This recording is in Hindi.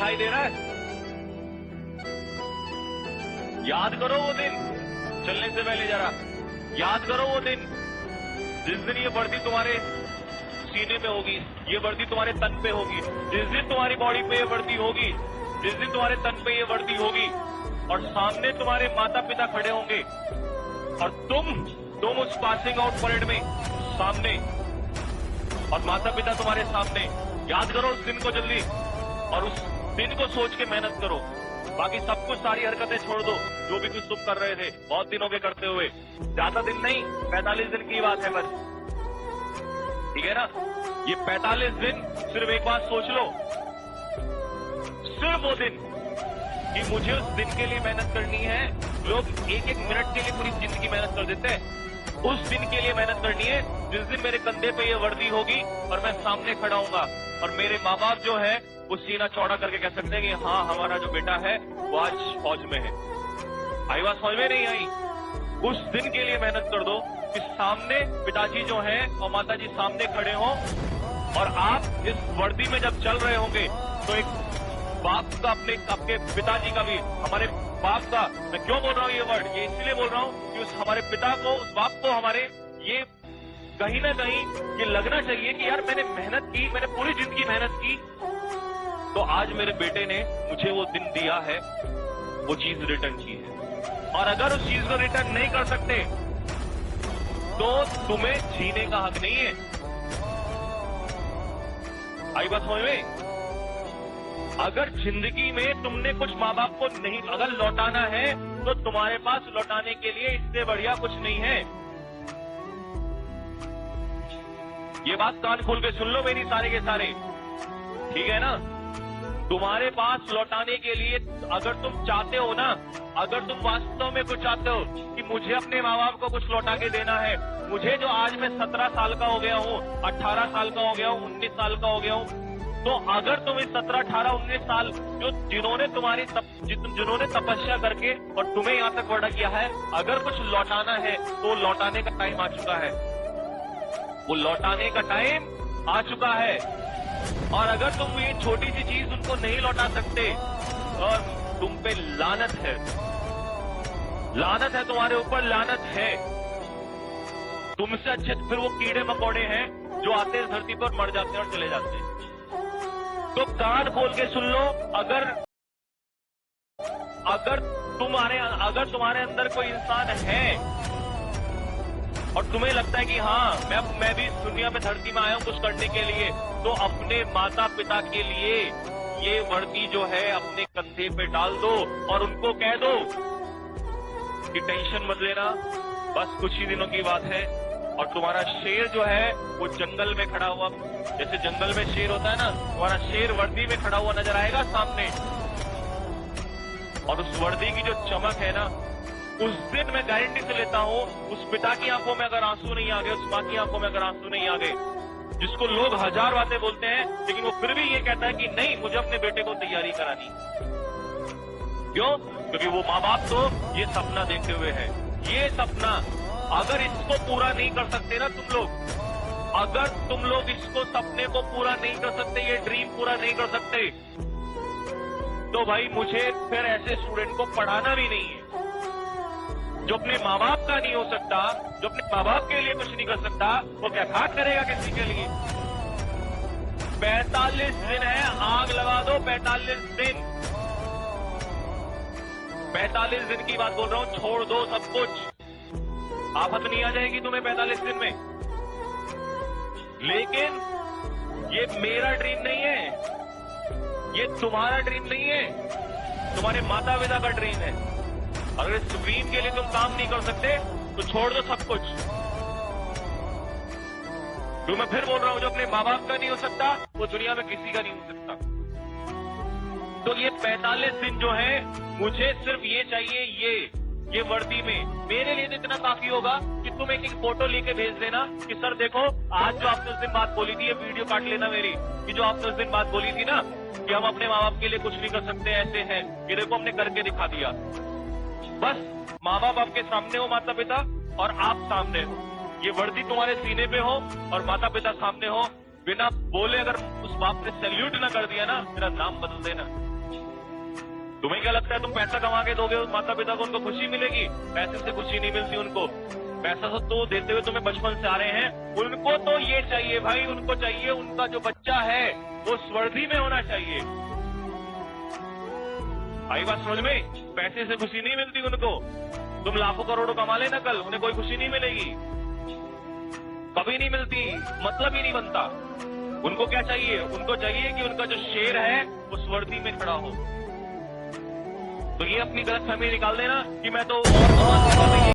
दिखाई दे रहा है? याद करो वो दिन, चलने से पहले जरा याद करो वो दिन जिस दिन ये वर्दी तुम्हारे सीने पे होगी, ये वर्दी तुम्हारे तन पे होगी, जिस दिन तुम्हारी बॉडी पे ये वर्दी होगी, जिस दिन तुम्हारे तन पे ये वर्दी होगी और सामने तुम्हारे माता पिता खड़े होंगे और तुम उस पासिंग आउट परेड में सामने और माता पिता तुम्हारे सामने। याद करो उस दिन को जल्दी और उस दिन को सोच के मेहनत करो। बाकी सब कुछ, सारी हरकतें छोड़ दो जो भी कुछ तुम कर रहे थे बहुत दिनों के करते हुए। ज्यादा दिन नहीं, 45 दिन की बात है बस, ठीक है ना? ये 45 दिन सिर्फ एक बात सोच लो, सिर्फ वो दिन कि मुझे उस दिन के लिए मेहनत करनी है। लोग एक एक मिनट के लिए पूरी जिंदगी मेहनत कर देते हैं, उस दिन के लिए मेहनत करनी है जिस दिन मेरे कंधे पे ये वर्दी होगी और मैं सामने खड़ा हूंगा और मेरे माँ बाप जो है वो सीना चौड़ा करके कह सकते हैं कि हाँ, हमारा जो बेटा है वो आज फौज में है। आई बात समझ में नहीं आई? उस दिन के लिए मेहनत कर दो कि सामने पिताजी जो हैं और माताजी सामने खड़े हों और आप इस वर्दी में जब चल रहे होंगे तो एक बाप का, आपके पिताजी का भी, हमारे बाप का, मैं क्यों बोल रहा हूँ ये वर्ड, ये इसलिए बोल रहा हूँ कि उस हमारे पिता को, उस बाप को हमारे ये कहीं ना कहीं ये लगना चाहिए कि यार मैंने मेहनत की, मैंने पूरी जिंदगी मेहनत की, तो आज मेरे बेटे ने मुझे वो दिन दिया है, वो चीज रिटर्न की है। और अगर उस चीज को रिटर्न नहीं कर सकते तो तुम्हें जीने का हक नहीं है। आई बात समझ में? अगर जिंदगी में तुमने कुछ माँ बाप को नहीं अगर लौटाना है तो तुम्हारे पास लौटाने के लिए इससे बढ़िया कुछ नहीं है। ये बात कान खोल के सुन लो मेरी सारे के सारे, ठीक है ना? तुम्हारे पास लौटाने के लिए अगर तुम चाहते हो ना, अगर तुम वास्तव में कुछ चाहते हो कि मुझे अपने माँ बाप को कुछ लौटा के देना है, मुझे जो आज मैं 17 साल का हो गया हूँ, 18 साल का हो गया हूँ, 19 साल का हो गया हूँ, तो अगर तुम इस 17, 18, 19 साल जिन्होंने तपस्या करके और तुम्हें यहाँ तक बड़ा किया है, अगर कुछ लौटाना है तो लौटाने का टाइम आ चुका है, वो लौटाने का टाइम आ चुका है। और अगर तुम ये छोटी सी चीज उनको नहीं लौटा सकते और तुम पे लानत है, लानत है तुम्हारे ऊपर, लानत है। तुमसे अच्छे फिर वो कीड़े मकोड़े हैं जो आते हैं धरती पर, मर जाते हैं और चले जाते हैं। तो कान खोल के सुन लो, अगर तुम्हारे अंदर कोई इंसान है और तुम्हें लगता है कि हाँ मैं भी इस दुनिया में धरती में आया हूं कुछ करने के लिए, तो अपने माता पिता के लिए ये वर्दी जो है अपने कंधे पे डाल दो और उनको कह दो कि टेंशन मत लेना, बस कुछ ही दिनों की बात है और तुम्हारा शेर जो है वो जंगल में खड़ा हुआ, जैसे जंगल में शेर होता है ना, तुम्हारा शेर वर्दी में खड़ा हुआ नजर आएगा सामने। और उस वर्दी की जो चमक है ना, उस दिन मैं गारंटी से लेता हूं उस पिता की आंखों में अगर आंसू नहीं आ गए, उस मां की आंखों में अगर आंसू नहीं आ गए, जिसको लोग हजार बातें बोलते हैं लेकिन वो फिर भी ये कहता है कि नहीं, मुझे अपने बेटे को तैयारी करानी। क्यों? क्योंकि वो माँ बाप तो ये सपना देखे हुए है। ये सपना अगर इसको पूरा नहीं कर सकते ना तुम लोग, अगर तुम लोग इसको सपने को पूरा नहीं कर सकते, ये ड्रीम पूरा नहीं कर सकते, तो भाई मुझे फिर ऐसे स्टूडेंट को पढ़ाना भी नहीं है। जो अपने माँ बाप का नहीं हो सकता, जो अपने माँ बाप के लिए कुछ नहीं कर सकता, वो क्या खाक करेगा किसी के लिए? 45 दिन है, आग लगा दो 45 दिन। 45 दिन की बात बोल रहा हूं, छोड़ दो सब कुछ, आफत नहीं आ जाएगी तुम्हें 45 दिन में। लेकिन ये मेरा ड्रीम नहीं है, ये तुम्हारा ड्रीम नहीं है, तुम्हारे माता पिता का ड्रीम है। अगर इस ड्रीम के लिए तुम काम नहीं कर सकते तो छोड़ दो सब कुछ। जो मैं फिर बोल रहा हूं, जो अपने माँ बाप का नहीं हो सकता वो दुनिया में किसी का नहीं हो सकता। तो ये 45 दिन जो है, मुझे सिर्फ ये चाहिए, ये वर्दी में मेरे लिए तो इतना काफी होगा कि तुम एक फोटो लेके भेज देना कि सर देखो आज जो आपने उस दिन बात बोली थी, ये वीडियो काट लेना मेरी, कि जो आपने उस दिन बात बोली थी ना कि हम अपने माँ बाप के लिए कुछ नहीं कर सकते, ऐसे हैं, ये देखो हमने करके दिखा दिया। बस माँ बाप आपके सामने हो, माता पिता, और आप सामने हो, ये वर्दी तुम्हारे सीने पे हो और माता पिता सामने हो, बिना बोले अगर उस बाप ने सैल्यूट ना कर दिया ना, मेरा नाम बदल देना। तुम्हें क्या लगता है तुम पैसा कमा के दोगे माता पिता को, उनको खुशी मिलेगी? पैसे से खुशी नहीं मिलती उनको। पैसा तो देते हुए तुम्हें बचपन से आ रहे हैं। उनको तो ये चाहिए भाई, उनको चाहिए उनका जो बच्चा है वो स्वर्धी में होना चाहिए। आई बात समझ में? पैसे से खुशी नहीं मिलती उनको। तुम लाखों करोड़ों कमा लेना कल, उन्हें कोई खुशी नहीं मिलेगी, कभी नहीं मिलती, मतलब ही नहीं बनता। उनको क्या चाहिए? उनको चाहिए कि उनका जो शेर है वो स्वर्धी में खड़ा हो। तो ये अपनी गलतफहमी निकाल देना कि मैं तो और